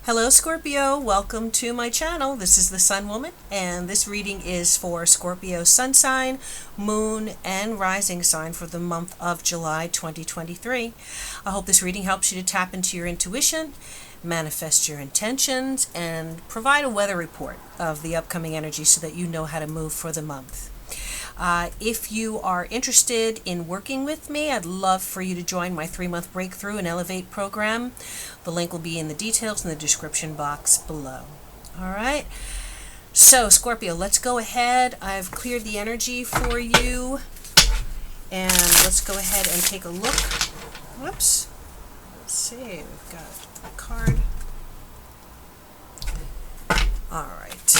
Hello Scorpio, welcome to my channel. This is the SunWoman, and this reading is for Scorpio sun sign, moon, and rising sign for the month of July 2023. I hope this reading helps you to tap into your intuition, manifest your intentions, and provide a weather report of the upcoming energy so that you know how to move for the month. If you are interested in working with me, I'd love for you to join my 3-month Breakthrough and Elevate program. The link will be in the details in the description box below. All right. So, Scorpio, let's go ahead. I've cleared the energy for you. And let's go ahead and take a look. Whoops. Let's see. We've got a card. All right.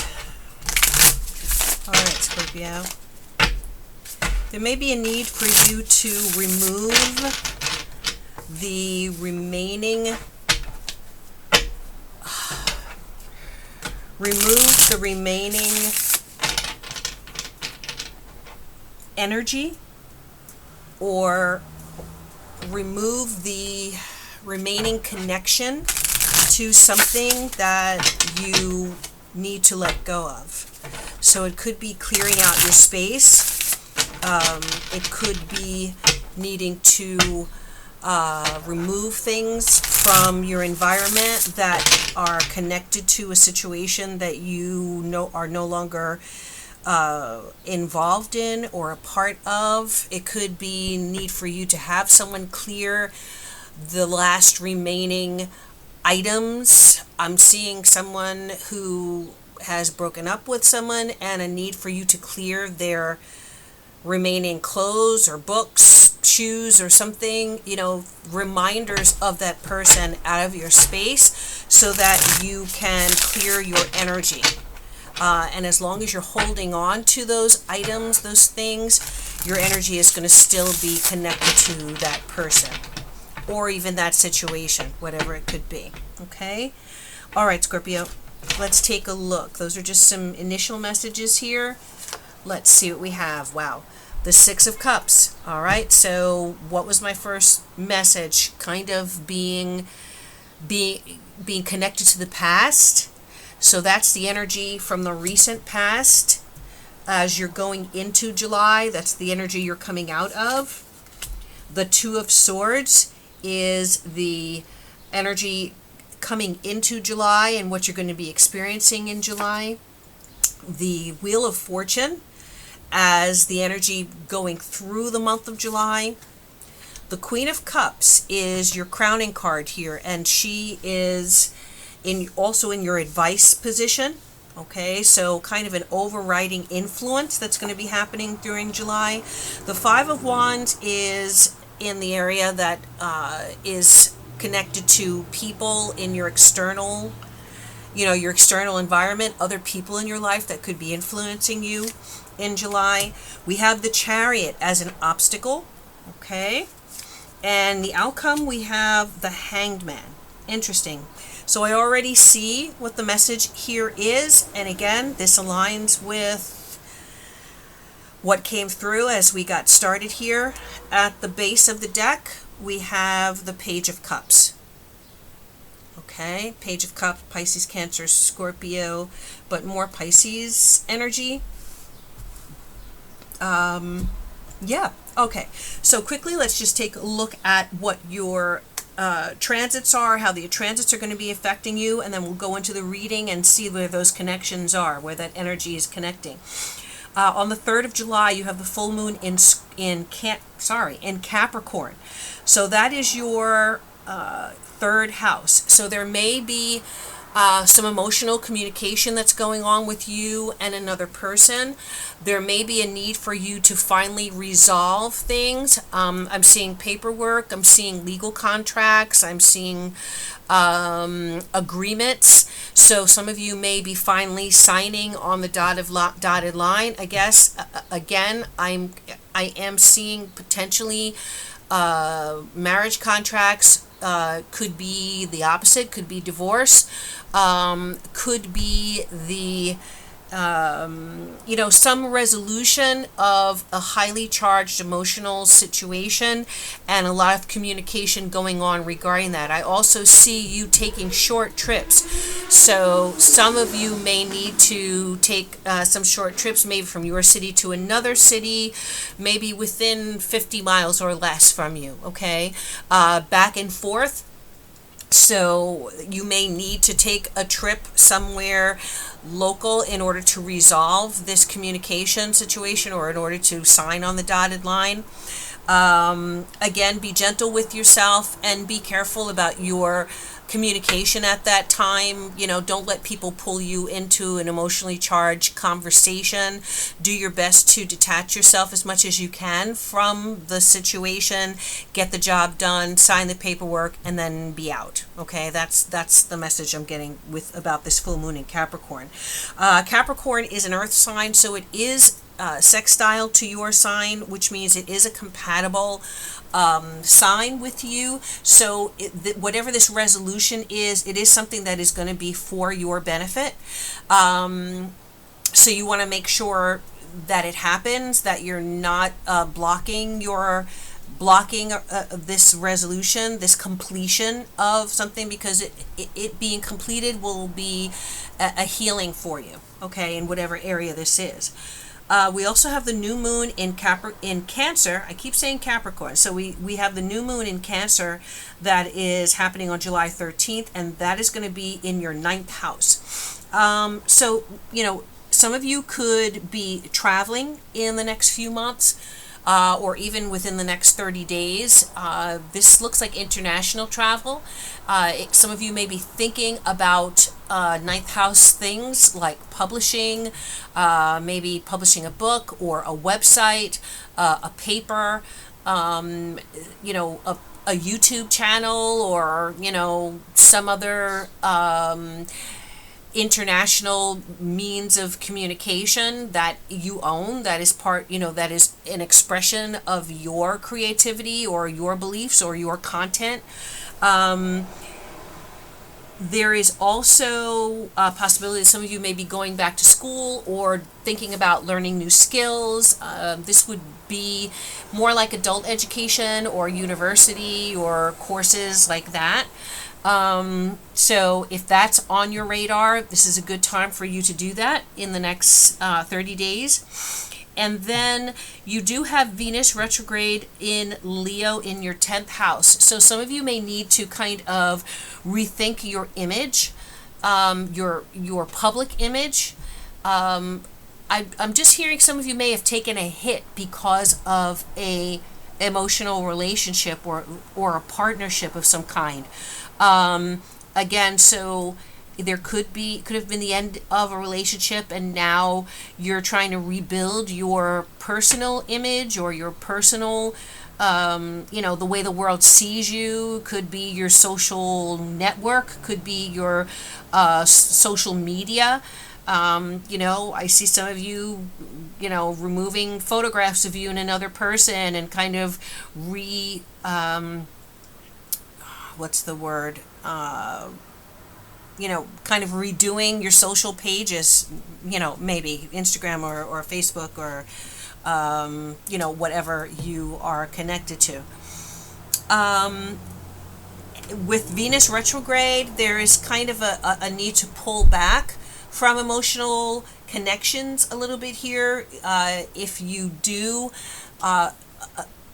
All right, Scorpio. There may be a need for you to remove the remaining energy, or remove the remaining connection to something that you need to let go of. So it could be clearing out your space. It could be needing to remove things from your environment that are connected to a situation that you know are no longer involved in or a part of. It could be need for you to have someone clear the last remaining items. I'm seeing someone who has broken up with someone and a need for you to clear their remaining clothes or books, shoes or something, reminders of that person out of your space so that you can clear your energy. And as long as you're holding on to those items, those things, your energy is going to still be connected to that person or even that situation, whatever it could be. Okay? All right, Scorpio, let's take a look. Those are just some initial messages here. Let's see what we have. Wow. The 6 of Cups. All right. So what was my first message? Kind of being connected to the past. So that's the energy from the recent past. As you're going into July, that's the energy you're coming out of. The 2 of Swords is the energy coming into July and what you're going to be experiencing in July. The Wheel of Fortune as the energy going through the month of July. The Queen of Cups is your crowning card here, and she is also in your advice position. Okay, so kind of an overriding influence that's going to be happening during July. The 5 of Wands is in the area that is connected to people in your external, your external environment, other people in your life that could be influencing you in July. We have the Chariot as an obstacle, okay? And the outcome, we have the Hanged Man. Interesting. So I already see what the message here is, and again, this aligns with what came through as we got started here. At the base of the deck, we have the Page of Cups. Okay, Page of Cups, Pisces, Cancer, Scorpio, but more Pisces energy. Yeah, okay. So quickly, let's just take a look at what your transits are, how the transits are going to be affecting you, and then we'll go into the reading and see where those connections are, where that energy is connecting. On the 3rd of July, you have the full moon in Capricorn. So that is your 3rd house. So there may be some emotional communication that's going on with you and another person. There may be a need for you to finally resolve things. I'm seeing paperwork. I'm seeing legal contracts. I'm seeing agreements. So some of you may be finally signing on the dotted line. I guess again, I am seeing potentially marriage contracts. Could be the opposite. Could be divorce. Could be the some resolution of a highly charged emotional situation and a lot of communication going on regarding that. I also see you taking short trips. So some of you may need to take some short trips, maybe from your city to another city, maybe within 50 miles or less from you, okay? Back and forth. So you may need to take a trip somewhere local in order to resolve this communication situation or in order to sign on the dotted line. Again, be gentle with yourself and be careful about your communication at that time. Don't let people pull you into an emotionally charged conversation. Do your best to detach yourself as much as you can from the situation, get the job done, sign the paperwork, and then be out. Okay, that's the message I'm getting about this full moon in Capricorn. Capricorn is an earth sign, so it is sextile to your sign, which means it is a compatible sign with you. So whatever this resolution is, it is something that is going to be for your benefit. So you want to make sure that it happens, that you're not blocking this resolution, this completion of something, because it being completed will be a healing for you, okay, in whatever area this is. We also have the new moon in Cancer. I keep saying Capricorn. So we have the new moon in Cancer that is happening on July 13th, and that is going to be in your 9th house. So, some of you could be traveling in the next few months, or even within the next 30 days. This looks like international travel. Some of you may be thinking about 9th house things like publishing, maybe publishing a book or a website, a paper, a YouTube channel, or, some other international means of communication that you own, that is that is an expression of your creativity or your beliefs or your content. There is also a possibility that some of you may be going back to school or thinking about learning new skills. This would be more like adult education or university or courses like that. So if that's on your radar, this is a good time for you to do that in the next 30 days. And then you do have Venus retrograde in Leo in your 10th house. So some of you may need to kind of rethink your image, your public image. I'm just hearing some of you may have taken a hit because of a emotional relationship or a partnership of some kind. Again, so there could have been the end of a relationship, and now you're trying to rebuild your personal image or your personal, the way the world sees you. Could be your social network, could be your social media. I see some of you, removing photographs of you and another person and kind of what's the word? Kind of redoing your social pages, maybe Instagram or Facebook or, whatever you are connected to. With Venus retrograde, there is kind of a need to pull back from emotional connections a little bit here. If you do, a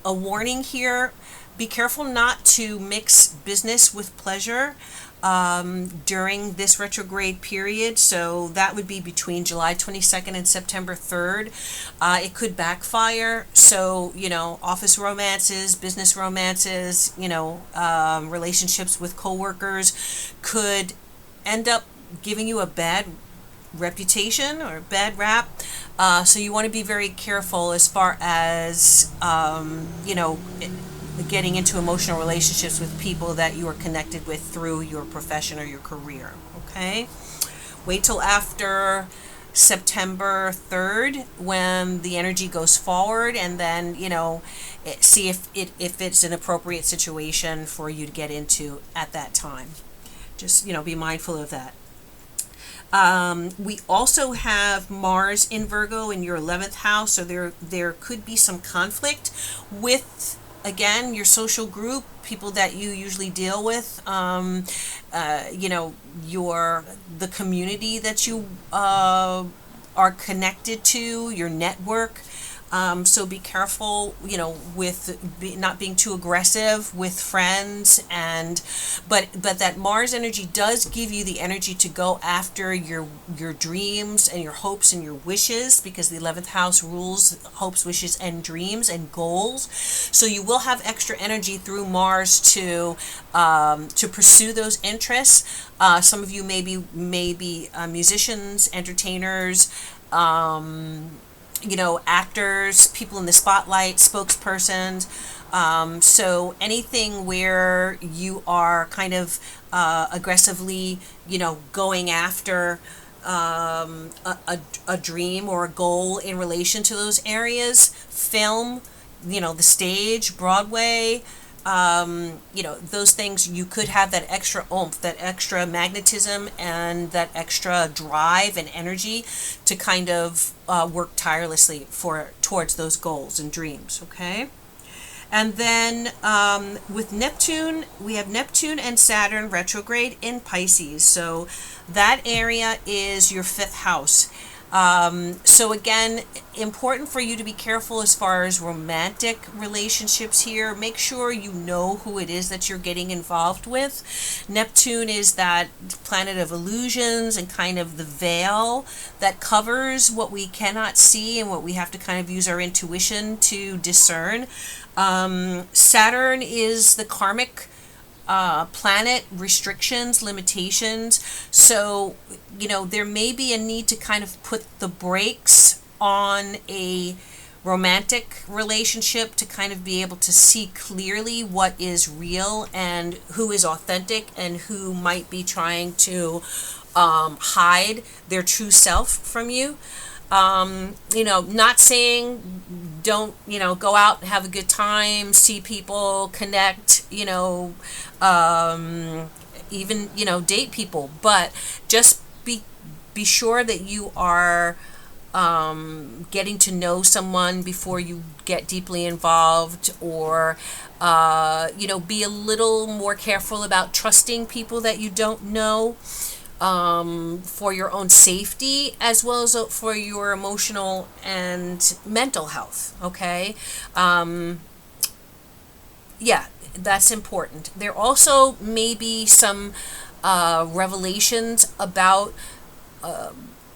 warning here, be careful not to mix business with pleasure during this retrograde period. So that would be between July 22nd and September 3rd. It could backfire. So, office romances, business romances, relationships with coworkers could end up giving you a bad reputation or bad rap. So you want to be very careful as far as, getting into emotional relationships with people that you are connected with through your profession or your career. Okay? Wait till after September 3rd when the energy goes forward, and then, see if it's an appropriate situation for you to get into at that time. Just, be mindful of that. We also have Mars in Virgo in your 11th house, so there could be some conflict with, again, your social group, people that you usually deal with, the community that you are connected to, your network. So be careful, with not being too aggressive with friends, but that Mars energy does give you the energy to go after your dreams and your hopes and your wishes, because the 11th house rules hopes, wishes, and dreams and goals. So you will have extra energy through Mars to pursue those interests. Some of you may be musicians, entertainers. Actors, people in the spotlight, spokespersons. So anything where you are kind of aggressively, going after a dream or a goal in relation to those areas, film, the stage, Broadway, those things, you could have that extra oomph, that extra magnetism, and that extra drive and energy to kind of work tirelessly towards those goals and dreams, okay? And then with Neptune, we have Neptune and Saturn retrograde in Pisces. So that area is your 5th house. So again, important for you to be careful as far as romantic relationships here. Make sure you know who it is that you're getting involved with. Neptune is that planet of illusions and kind of the veil that covers what we cannot see and what we have to kind of use our intuition to discern. Saturn is the karmic planet, restrictions, limitations. So, there may be a need to kind of put the brakes on a romantic relationship to kind of be able to see clearly what is real and who is authentic and who might be trying to hide their true self from you. Not saying don't, go out and have a good time, see people, connect, even, date people, but just be sure that you are getting to know someone before you get deeply involved, or be a little more careful about trusting people that you don't know, for your own safety as well as for your emotional and mental health, okay? That's important. There also may be some revelations about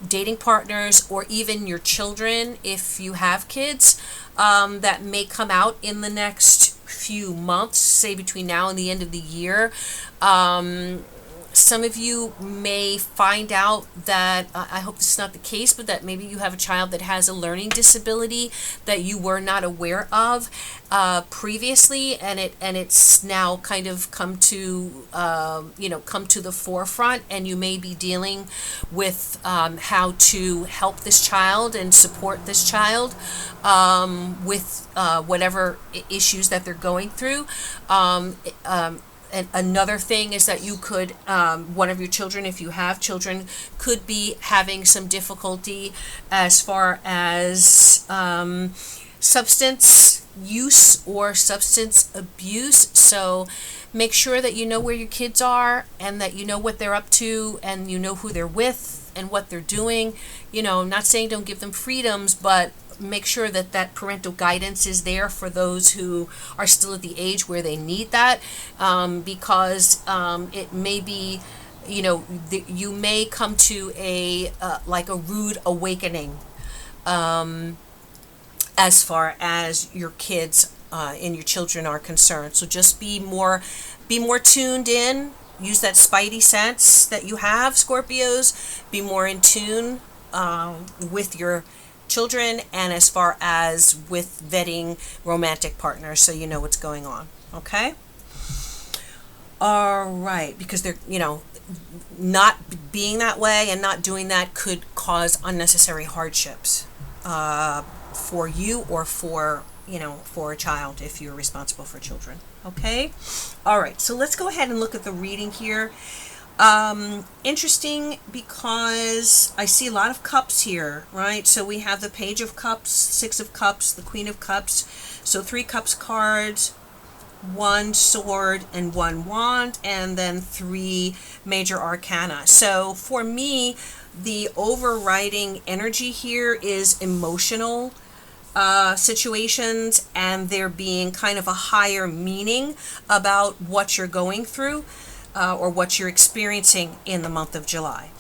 dating partners or even your children, if you have kids, that may come out in the next few months, say between now and the end of the year. Some of you may find out that, I hope this is not the case, but that maybe you have a child that has a learning disability that you were not aware of previously, and it's now kind of come to the forefront, and you may be dealing with how to help this child and support this child with whatever issues that they're going through. And another thing is that you could, one of your children, if you have children, could be having some difficulty as far as substance use or substance abuse. So make sure that you know where your kids are and that you know what they're up to and you know who they're with and what they're doing. I'm not saying don't give them freedoms, but make sure that parental guidance is there for those who are still at the age where they need that, because it may be, you may come to a rude awakening as far as your kids and your children are concerned. So just be more tuned in. Use that spidey sense that you have, Scorpios. Be more in tune with your children and as far as with vetting romantic partners, so you know what's going on, okay? All right, because they're, not being that way and not doing that could cause unnecessary hardships for you or for a child if you're responsible for children, okay? All right, so let's go ahead and look at the reading here. Interesting because I see a lot of cups here, right? So we have the Page of Cups, Six of Cups, the Queen of Cups. So 3 cups cards, 1 sword and 1 wand, and then 3 major arcana. So for me, the overriding energy here is emotional situations, and there being kind of a higher meaning about what you're going through or what you're experiencing in the month of July.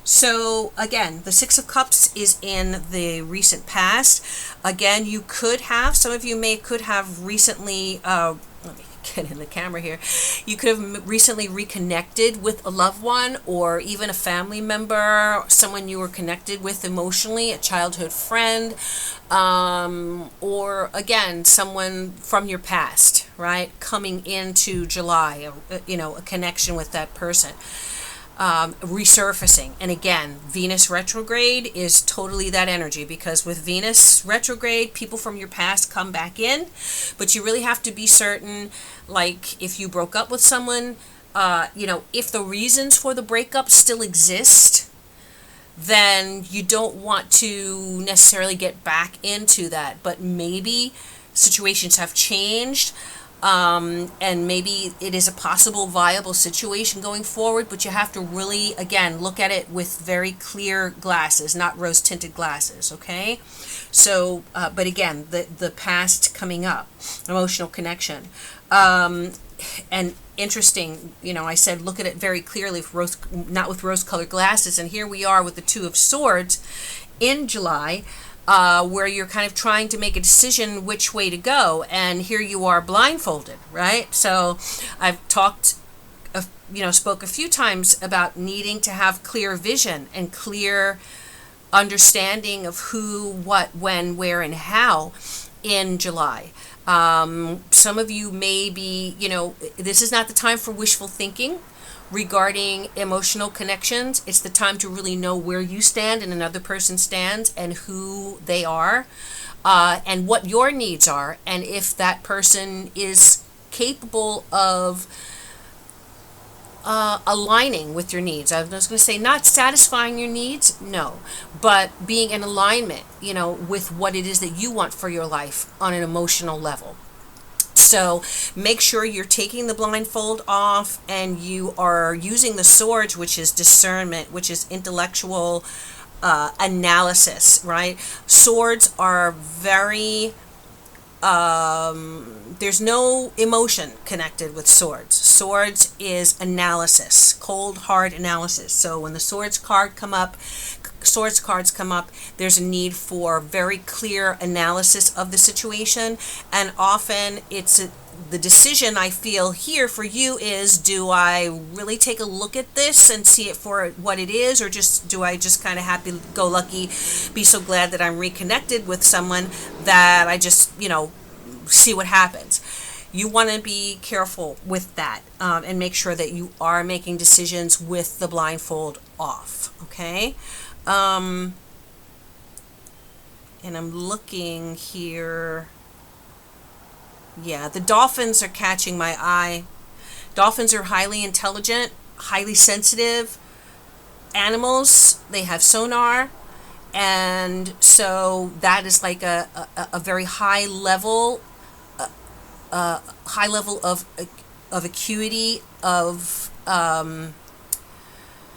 So again, the Six of Cups is in the recent past. Again, you could have, some of you could have recently, let me get in the camera here, you could have recently reconnected with a loved one, or even a family member, someone you were connected with emotionally, a childhood friend, or again, someone from your past, right, coming into July, a connection with that person. Resurfacing. And again, Venus retrograde is totally that energy, because with Venus retrograde, people from your past come back in, but you really have to be certain, like if you broke up with someone, if the reasons for the breakup still exist, then you don't want to necessarily get back into that. But maybe situations have changed, and maybe it is a possible viable situation going forward, but you have to really, again, look at it with very clear glasses, not rose-tinted glasses, okay? So, but again, the past coming up, emotional connection. And interesting, I said look at it very clearly, not with rose-colored glasses, and here we are with the Two of Swords in July, where you're kind of trying to make a decision which way to go, and here you are blindfolded, right? So I've spoke a few times about needing to have clear vision and clear understanding of who, what, when, where, and how in July. Some of you may be, this is not the time for wishful thinking regarding emotional connections. It's the time to really know where you stand and another person stands, and who they are, and what your needs are, and if that person is capable of aligning with your needs. I was going to say not satisfying your needs, no, but being in alignment, with what it is that you want for your life on an emotional level. So make sure you're taking the blindfold off and you are using the swords, which is discernment, which is intellectual analysis, right? Swords are very, there's no emotion connected with swords. Swords is analysis, cold, hard analysis. So when the swords cards come up, there's a need for very clear analysis of the situation, and often the decision I feel here for you is, do I really take a look at this and see it for what it is, or do I just kind of happy-go-lucky, be so glad that I'm reconnected with someone that I just, see what happens. You want to be careful with that, and make sure that you are making decisions with the blindfold off, okay? And I'm looking here. Yeah, the dolphins are catching my eye. Dolphins are highly intelligent, highly sensitive animals. They have sonar, and so that is like a very high level of acuity of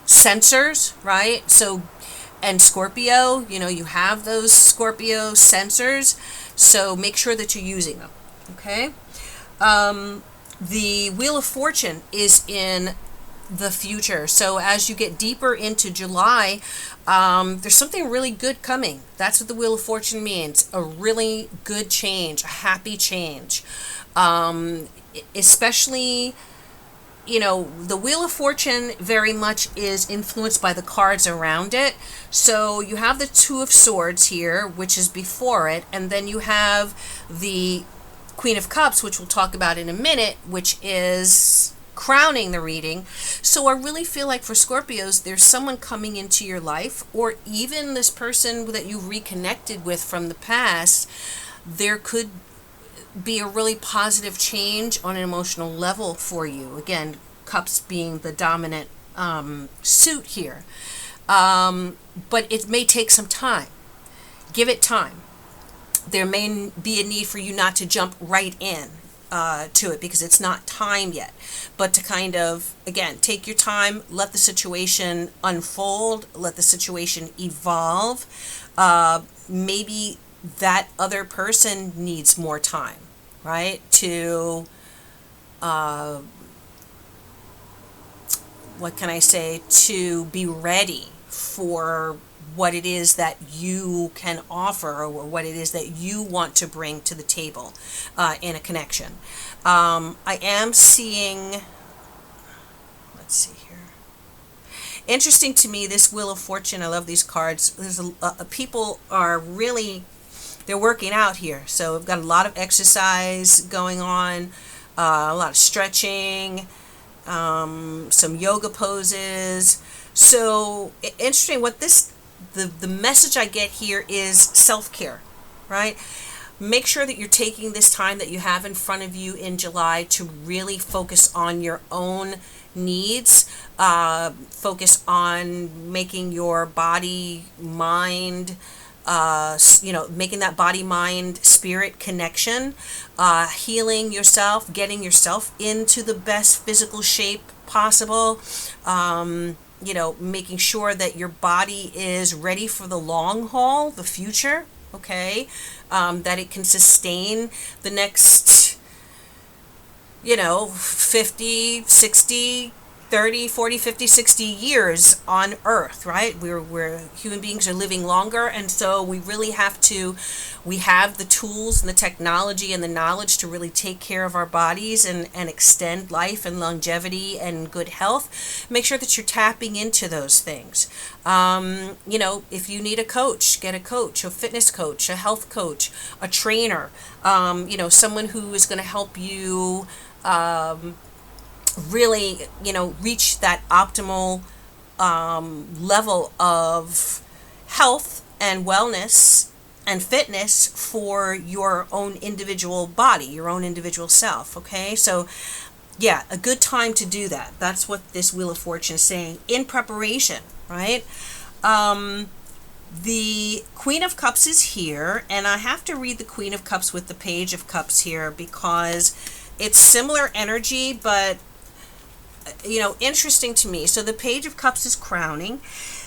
sensors, right? So, and Scorpio, you have those Scorpio sensors, so make sure that you're using them, okay? The Wheel of Fortune is in the future, so as you get deeper into July, there's something really good coming. That's what the Wheel of Fortune means, a really good change, a happy change, especially... the Wheel of Fortune very much is influenced by the cards around it. So you have the Two of Swords here, which is before it, and then you have the Queen of Cups, which we'll talk about in a minute, which is crowning the reading. So I really feel like for Scorpios, there's someone coming into your life, or even this person that you reconnected with from the past. There could be a really positive change on an emotional level for you. Again, Cups being the dominant suit here. But it may take some time. Give it time. There may be a need for you not to jump right in to it because it's not time yet, but to kind of, again, take your time, let the situation unfold, let the situation evolve. Maybe that other person needs more time, right? To, what can I say, to be ready for what it is that you can offer or what it is that you want to bring to the table in a connection. I am seeing, let's see here. Interesting to me, this Wheel of Fortune. I love these cards. There's people are really, they're working out here. So we've got a lot of exercise going on, a lot of stretching, some yoga poses. So interesting. What this, the message I get here is self-care, right? Make sure that you're taking this time that you have in front of you in July to really focus on your own needs, focus on making your body, mind, making that body, mind, spirit connection, healing yourself, getting yourself into the best physical shape possible, making sure that your body is ready for the long haul, the future, okay, that it can sustain the next, 50, 60, 30, 40, 50, 60 years on Earth, right? We're human beings are living longer, and so we really have the tools and the technology and the knowledge to really take care of our bodies and extend life and longevity and good health. Make sure that you're tapping into those things. If you need a coach, get a coach, a fitness coach, a health coach, a trainer, someone who is going to help you really, reach that optimal level of health and wellness and fitness for your own individual body, your own individual self. Okay, so yeah, a good time to do that. That's what this Wheel of Fortune is saying in preparation, right? The Queen of Cups is here, and I have to read the Queen of Cups with the Page of Cups here because it's similar energy, but interesting to me. So the Page of Cups is crowning.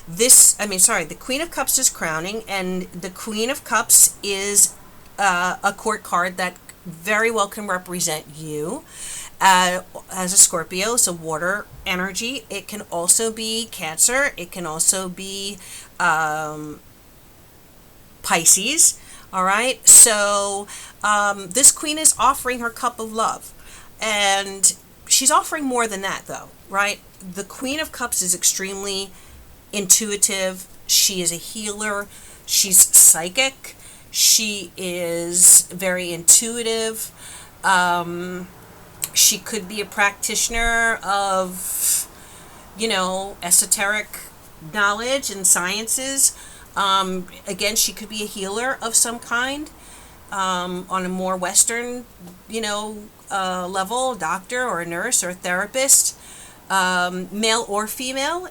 The Queen of Cups is crowning, and the Queen of Cups is a court card that very well can represent you as a Scorpio. So water energy. It can also be Cancer. It can also be Pisces. All right. So this Queen is offering her cup of love, and she's offering more than that, though, right? The Queen of Cups is extremely intuitive. She is a healer. She's psychic. She is very intuitive. She could be a practitioner of, esoteric knowledge and sciences. Again, she could be a healer of some kind, on a more Western, level, doctor or a nurse or a therapist, male or female.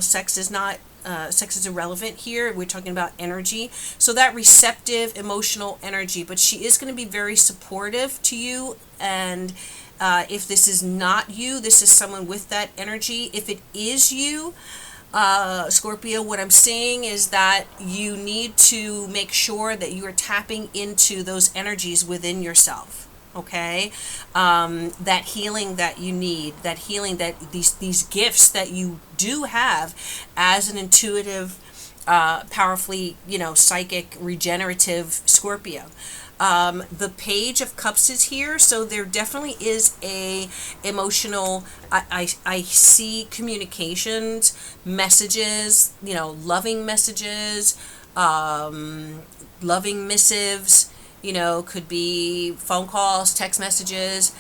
Sex is irrelevant here. We're talking about energy. So that receptive, emotional energy, but she is going to be very supportive to you. And if this is not you, this is someone with that energy. If it is you, Scorpio, what I'm saying is that you need to make sure that you are tapping into those energies within yourself. Okay, that healing that you need, that healing that these gifts that you do have as an intuitive, powerfully, psychic, regenerative Scorpio. The Page of Cups is here, so there definitely is a emotional, I see communications, messages, loving messages, loving missives, could be phone calls, text messages,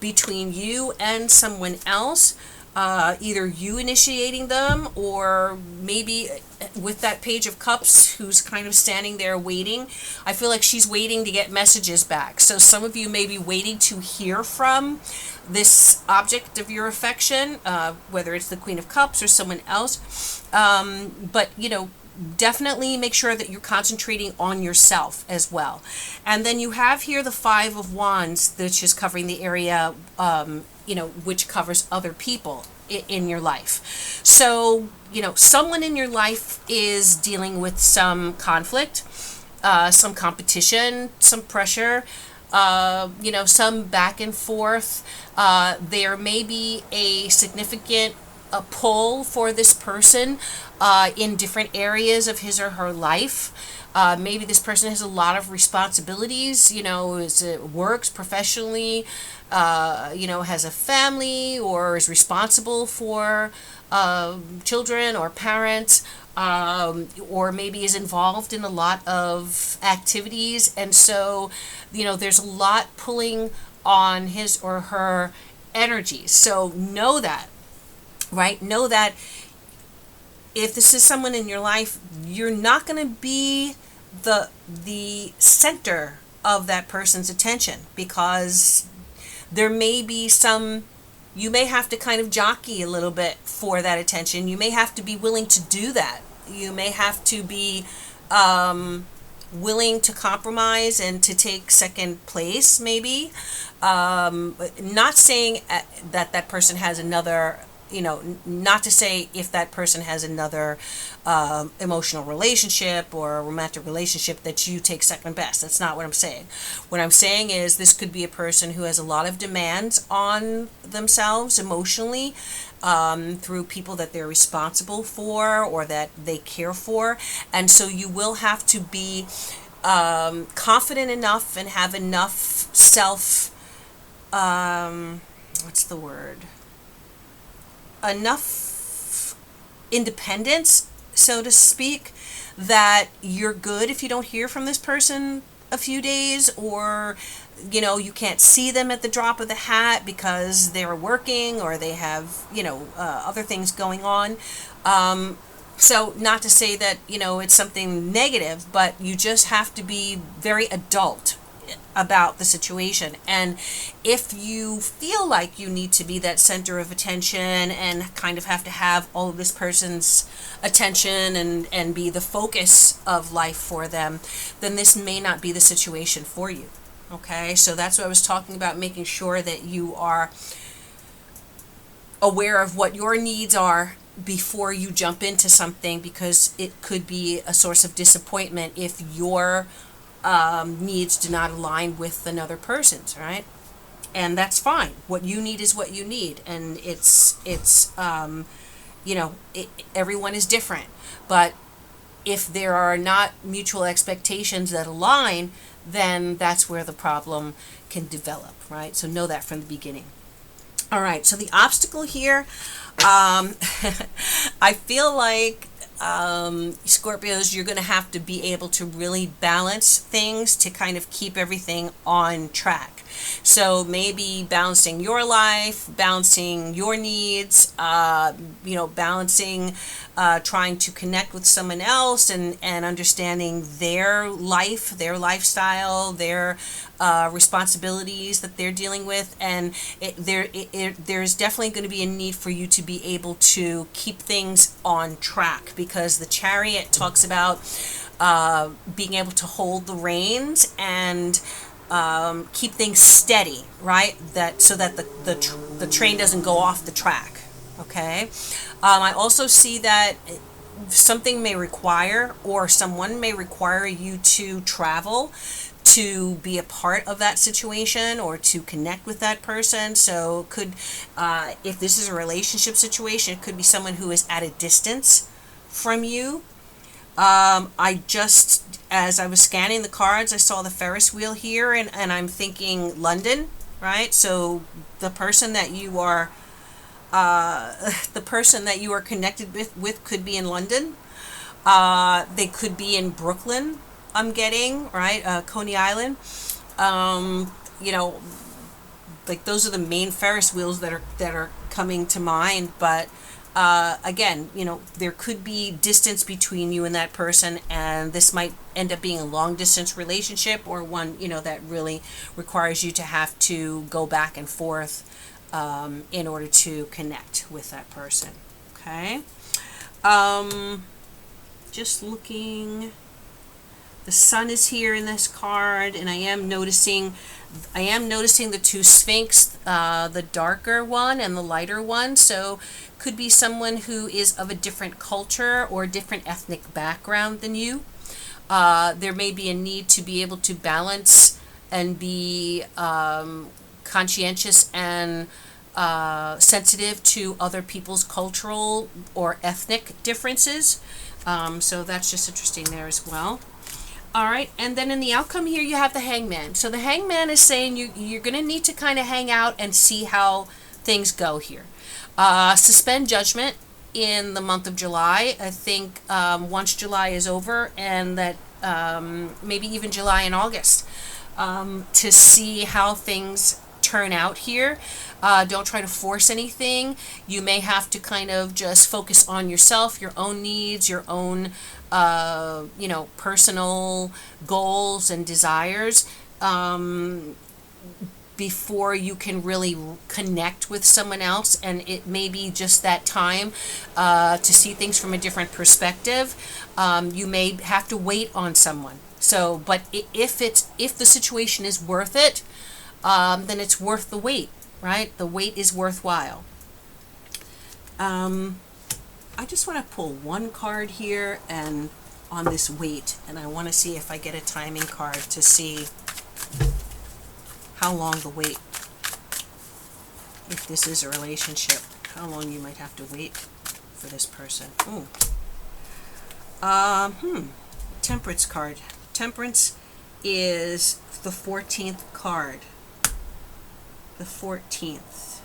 between you and someone else. either you initiating them, or maybe with that Page of Cups who's kind of standing there waiting. I feel like she's waiting to get messages back. So some of you may be waiting to hear from this object of your affection, whether it's the Queen of Cups or someone else. But, definitely make sure that you're concentrating on yourself as well. And then you have here the Five of Wands, which is covering the area, which covers other people in your life. So, someone in your life is dealing with some conflict, some competition, some pressure, some back and forth. There may be a significant pull for this person in different areas of his or her life. Maybe this person has a lot of responsibilities, works professionally, has a family, or is responsible for children or parents, or maybe is involved in a lot of activities. And so, there's a lot pulling on his or her energy. So know that, right? Know that if this is someone in your life, you're not going to be the center of that person's attention, because there may be you may have to kind of jockey a little bit for that attention. You may have to be willing to do that. You may have to be willing to compromise and to take second place, maybe. Not saying that person has another, not to say if that person has another emotional relationship or a romantic relationship that you take second best. That's not what I'm saying. What I'm saying is this could be a person who has a lot of demands on themselves emotionally, through people that they're responsible for or that they care for. And so you will have to be confident enough and have enough enough independence, so to speak, that you're good if you don't hear from this person a few days, or you can't see them at the drop of the hat because they're working or they have other things going on. So not to say that it's something negative, but you just have to be very adult about the situation. And if you feel like you need to be that center of attention and kind of have to have all of this person's attention and be the focus of life for them, then this may not be the situation for you. Okay, so that's what I was talking about, making sure that you are aware of what your needs are before you jump into something, because it could be a source of disappointment if your needs do not align with another person's, right? And that's fine. What you need is what you need, and everyone is different. But if there are not mutual expectations that align, then that's where the problem can develop, right? So know that from the beginning. All right, so the obstacle here, I feel like Scorpios, you're going to have to be able to really balance things to kind of keep everything on track. So maybe balancing your life, balancing your needs, balancing, trying to connect with someone else and understanding their life, their lifestyle, their responsibilities that they're dealing with. And there's definitely going to be a need for you to be able to keep things on track, because the Chariot talks about being able to hold the reins and keep things steady, right? So that the train doesn't go off the track. Okay. I also see that something may require, or someone may require you to travel to be a part of that situation or to connect with that person. So it could, if this is a relationship situation, it could be someone who is at a distance from you. As I was scanning the cards, I saw the Ferris wheel here, and I'm thinking London, right? So the person that you are connected with could be in London. They could be in Brooklyn, I'm getting, right? Coney Island. like those are the main Ferris wheels that are coming to mind. But again, you know, there could be distance between you and that person, and this might end up being a long distance relationship, or one, you know, that really requires you to have to go back and forth in order to connect with that person. Okay. Just looking. The sun is here in this card, and I am noticing the two Sphinx, the darker one and the lighter one. So could be someone who is of a different culture or different ethnic background than you. There may be a need to be able to balance and be conscientious and sensitive to other people's cultural or ethnic differences. So that's just interesting there as well. All right, and then in the outcome here, you have the Hangman. So the Hangman is saying you're going to need to kind of hang out and see how things go here. Suspend judgment in the month of July. I think once July is over, and that maybe even July and August, to see how things turn out here. Don't try to force anything. You may have to kind of just focus on yourself, your own needs, your own you know, personal goals and desires, before you can really connect with someone else. And it may be just that time to see things from a different perspective. You may have to wait on someone. So, but if the situation is worth it, then it's worth the wait, right? The wait is worthwhile. I just want to pull one card here and on this wait, and I want to see if I get a timing card to see how long the wait, if this is a relationship, how long you might have to wait for this person. Ooh. Temperance card. Temperance is the 14th card. The 14th.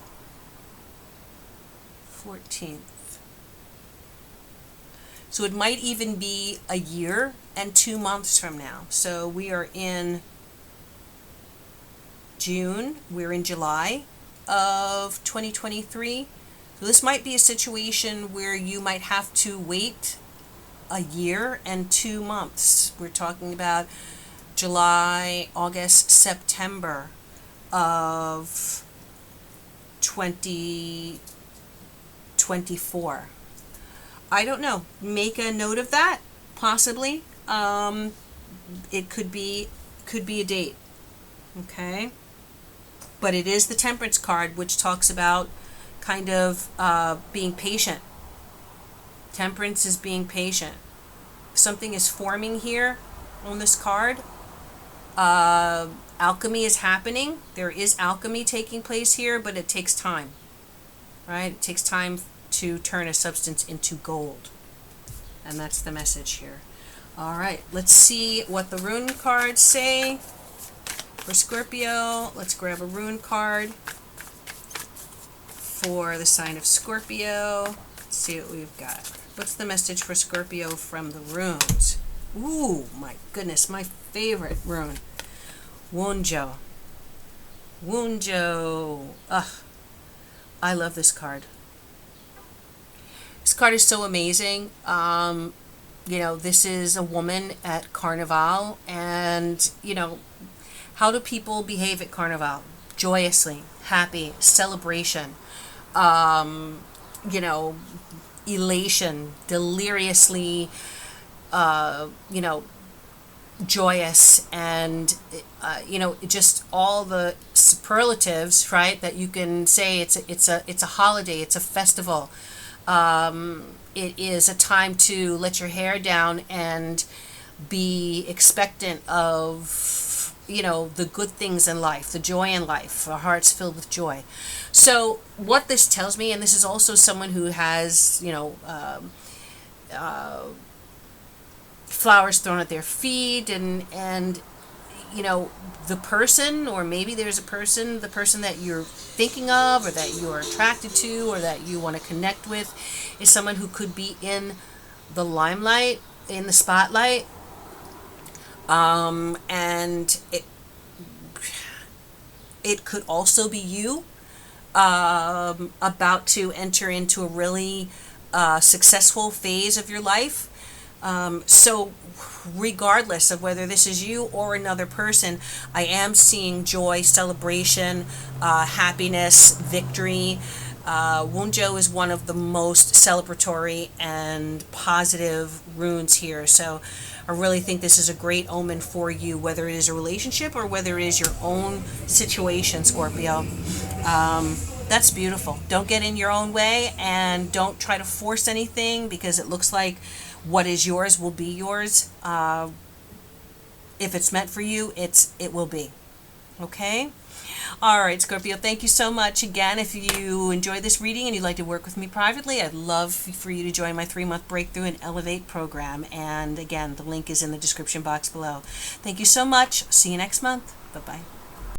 So it might even be a year and 2 months from now. So we are in June, we're in July of 2023. So this might be a situation where you might have to wait a year and 2 months. We're talking about July, August, September of 2024. I don't know. Make a note of that, possibly. It could be a date. Okay? But it is the Temperance card, which talks about kind of being patient. Temperance is being patient. Something is forming here on this card. Alchemy is happening. There is alchemy taking place here, but it takes time. Right? It takes time to turn a substance into gold. And that's the message here. All right, let's see what the rune cards say for Scorpio. Let's grab a rune card for the sign of Scorpio. Let's see what we've got. What's the message for Scorpio from the runes? Ooh, my goodness, my favorite rune. Wonjo. Ugh, I love this card. This card is so amazing. You know, this is a woman at Carnival, and, you know, how do people behave at Carnival? Joyously, happy, celebration, you know, elation, deliriously, you know, joyous, and you know, just all the superlatives, right, that you can say. It's a holiday, it's a festival. It is a time to let your hair down and be expectant of, you know, the good things in life, the joy in life, our hearts filled with joy. So what this tells me, and this is also someone who has, you know, flowers thrown at their feet, and you know, the person, or maybe there's a person, the person that you're thinking of, or that you're attracted to, or that you want to connect with, is someone who could be in the limelight, in the spotlight, and It could also be you about to enter into a really successful phase of your life. So regardless of whether this is you or another person, I am seeing joy, celebration, happiness, victory. Wunjo is one of the most celebratory and positive runes here. So I really think this is a great omen for you, whether it is a relationship or whether it is your own situation, Scorpio. That's beautiful. Don't get in your own way and don't try to force anything, because it looks like what is yours will be yours. If it's meant for you, it will be. Okay? All right, Scorpio, thank you so much. Again, if you enjoyed this reading and you'd like to work with me privately, I'd love for you to join my 3-month Breakthrough and Elevate program. And again, the link is in the description box below. Thank you so much. See you next month. Bye-bye.